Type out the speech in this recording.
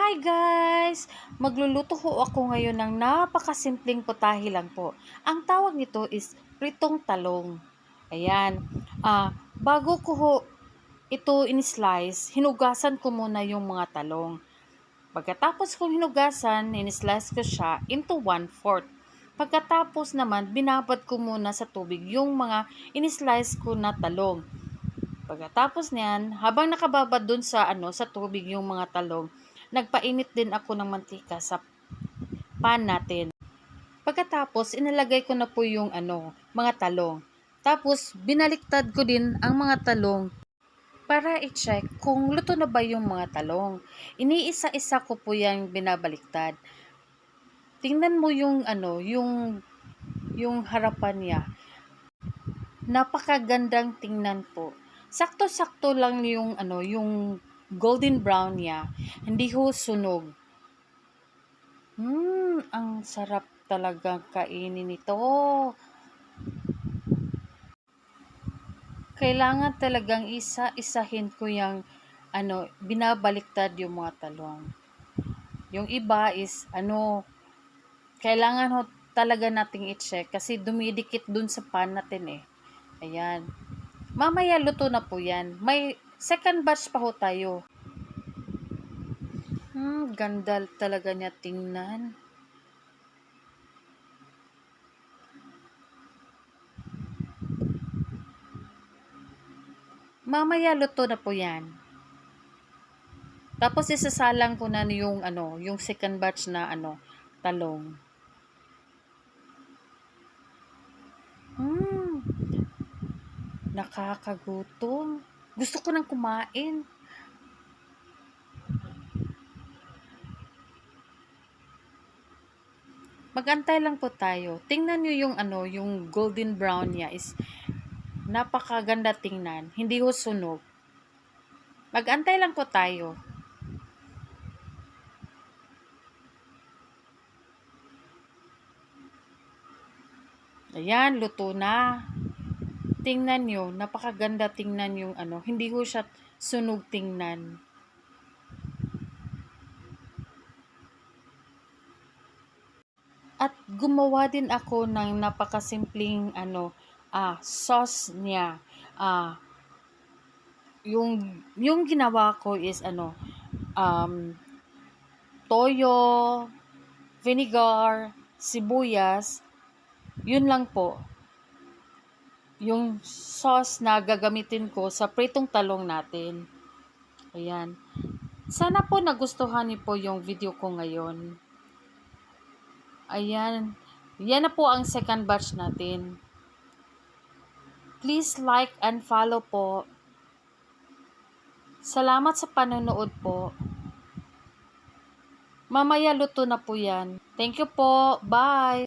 Hi guys! Magluluto ho ako ngayon ng napakasimpleng putahe lang po. Ang tawag nito is pritong talong. Ayan. Bago ko ho ito in-slice, hinugasan ko muna yung mga talong. Pagkatapos kong hinugasan, in-slice ko siya into 1/4. Pagkatapos naman, binabad ko muna sa tubig yung mga in-slice ko na talong. Pagkatapos niyan, habang nakababad dun sa tubig yung mga talong, nagpainit din ako ng mantika sa pan natin. Pagkatapos, inilagay ko na po yung mga talong. Tapos, binaliktad ko din ang mga talong para i-check kung luto na ba yung mga talong. Iniisa-isa ko po yung binabaliktad. Tingnan mo yung harapan niya. Napakagandang tingnan po. Sakto-sakto lang yung golden brown niya. Hindi ho sunog. Ang sarap talagang kainin nito. Kailangan talagang isa-isahin ko yung binabaliktad yung mga talong. Yung iba is kailangan ho talaga nating i-check kasi dumidikit dun sa pan natin eh. Ayan. Mamaya luto na po yan. May second batch pa ho tayo. Ganda talaga niya tingnan. Mamaya luto na po yan. Tapos isasalang ko na yung second batch na talong. Nakakagutom. Gusto ko nang kumain. Magantay lang po tayo. Tingnan niyo yung golden brown niya is napakaganda tingnan. Hindi ho sunog. Magantay lang po tayo. Ayan, luto na. Tingnan nyo, napakaganda tingnan yung hindi ho siya sunog tingnan. At gumawa din ako ng napakasimpleng sauce niya. Yung ginawa ko is toyo, vinegar, sibuyas, yun lang po. Yung sauce na gagamitin ko sa pritong talong natin. Ayan. Sana po nagustuhan niyo po yung video ko ngayon. Ayan. Yan na po ang second batch natin. Please like and follow po. Salamat sa panonood po. Mamaya luto na po yan. Thank you po. Bye!